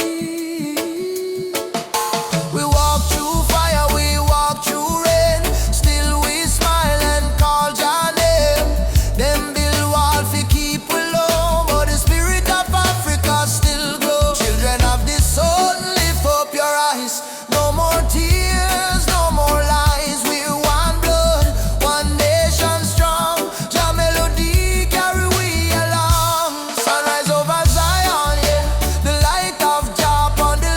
We walk through fire, we walk through rain, still we smile and call Jah name. Them build wall fi keep we low, but the spirit of Africa still glow. Children of the sun, lift up your eyes. No more tears, no more lies. We're one blood, one nation strong. Jah melody carry we along. Sunrise over Zion, yeah. The light of Jah upon the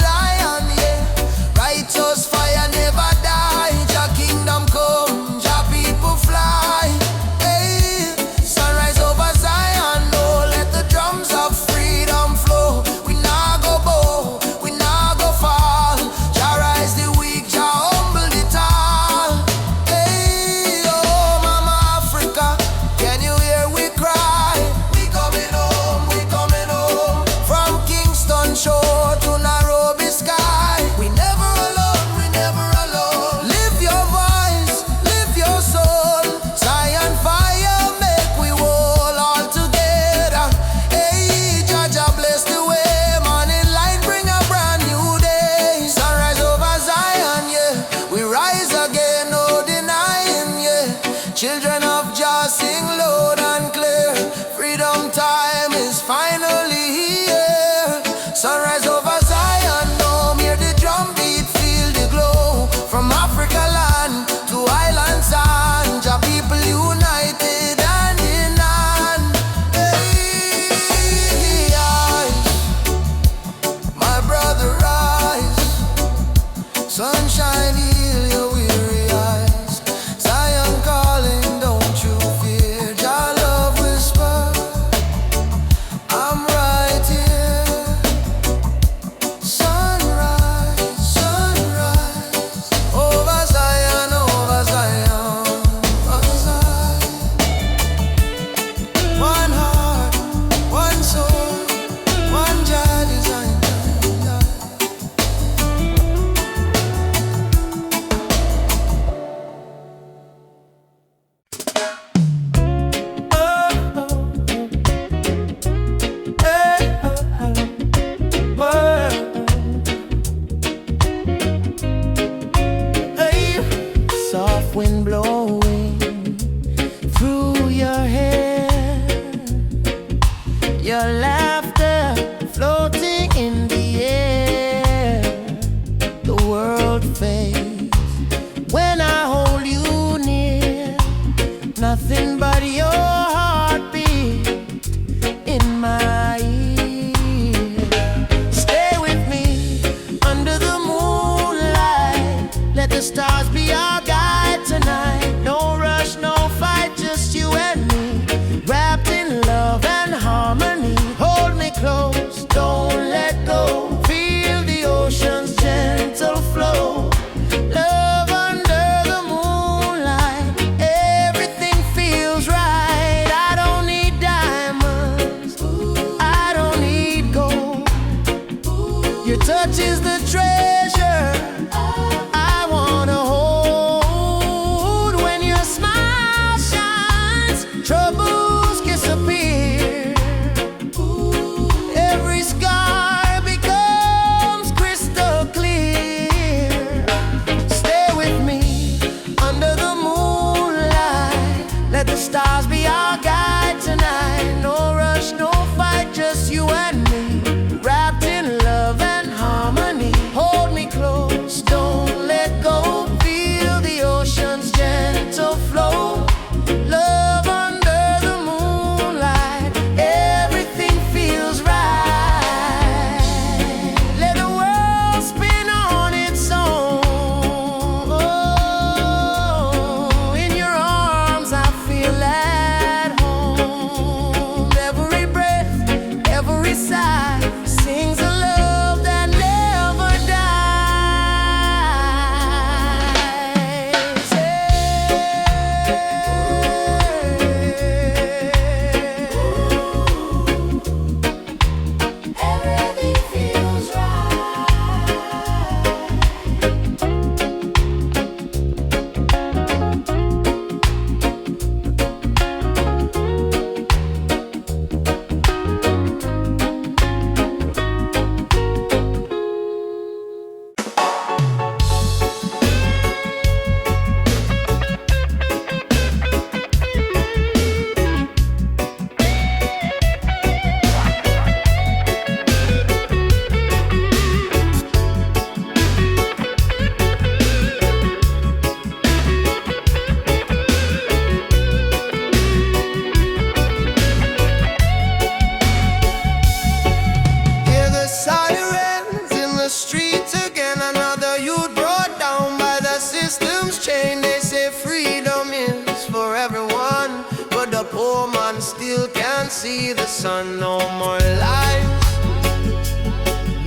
chain, they say freedom is for everyone, but the poor man still can't see the sun. No more lies,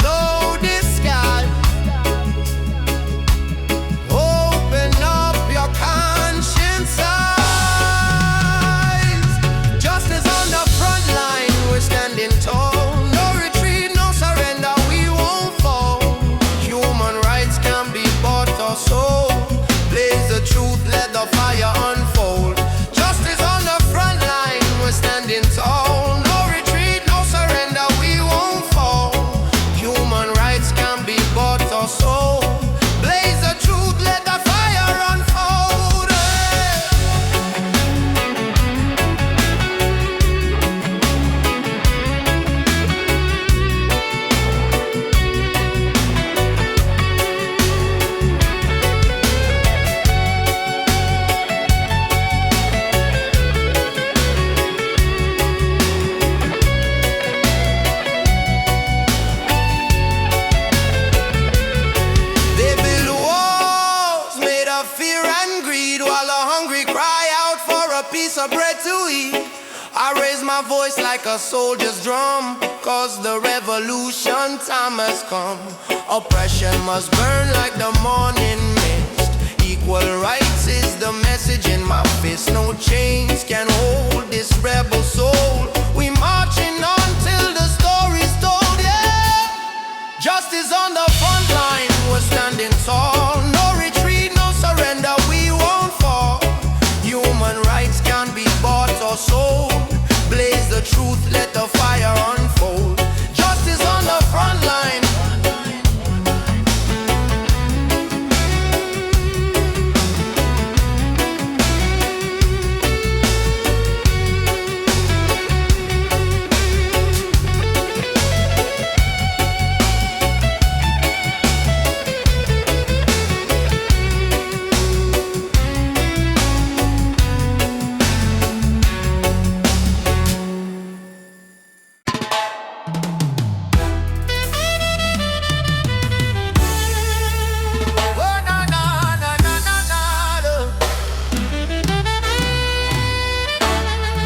no disguise. Open up your conscience eyes. Justice on the front line, we're standing tall. No retreat, no surrender, we won't fall. Human rights can be bought or sold. Blaze the truth, let the fire unfold. Justice on the front line, we're standing tall. No retreat, no surrender, we won't fall. Human rights can be bought or sold. Blaze the truth, let the fire unfold. They build walls made of fear and greed, while the hungry cry out for a piece of bread to eat. I raise my voice like a soldier's drum, cause the revolution time has come. Oppression must burn like the morning mist. Equal rights is the message in my fist. No chains can hold this rebel soul. We marching on till the story's told, yeah. Justice on the front line, we're standing tall. No retreat, no surrender, we won't fall. Human rights can be bought or sold. Blaze the truth, let the fire unfold. Justice on the front line. Oh, na, na, na, na, na, na, na.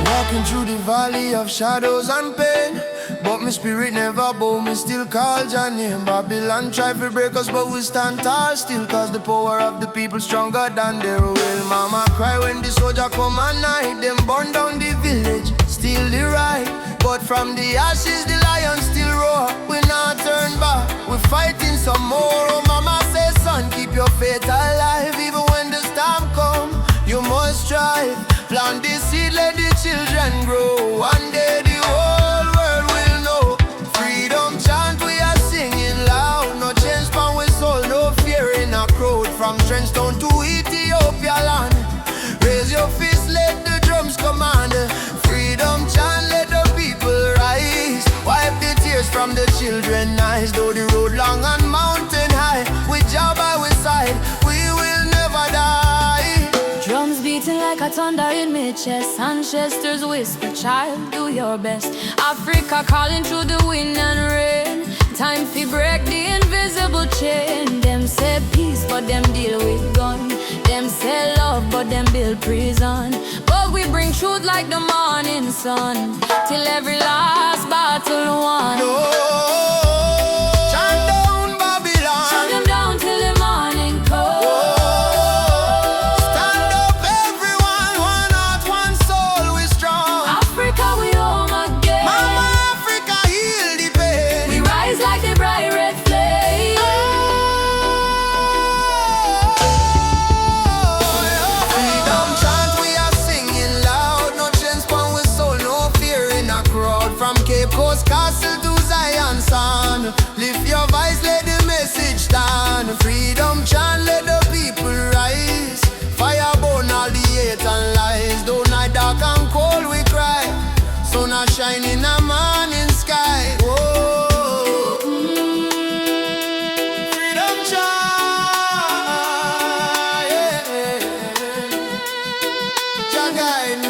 Walking through the valley of shadows and pain, but my spirit never bow, me still call your name. Babylon try to break us, but we stand tall still, cause the power of the people stronger than their will. Mama cry when the soldier come at night. Them burn down the village, steal the right, but from the ashes the lion still roar. We not turn back, we fighting some more. Oh mama say son, keep your faith alive. Even when the storm come, you must strive. Plant the seed, let the children grow. One day the whole world will know. Freedom chant we are singing loud. No change from we soul, no fear in a crowd. From Trenchtown to Ethiopia land, raise your fist, let the drums command. Freedom chant, let the people rise. Wipe the tears from the children's eyes. Though the road long and mountain high, with Jah by our side, we will never die. Drums beating like a thunder in my chest. Ancestors whisper, child, do your best. Africa calling through the wind and rain. Time to break the invisible chain. Them say peace, but them deal with gun. Them say love, but them build prison. But we bring truth like the morning sun, till every last battle won. No, chant down Babylon. Shut them down till the morning comes. Stand up everyone, one heart, one soul, we strong. Africa, we home again. Mama Africa, heal the pain. We rise like the bright red flame. Freedom chant we are singing loud. No chance from we soul, no fear in a crowd. From Cape Coast Castle to Zion Sound, lift your voice, let the message stand. Freedom chant, let the people rise. Fire burn all the hate and lies. Though night dark and cold we cry, sun a shine in a morning sky. Whoa. Freedom chant, yeah. Jah guide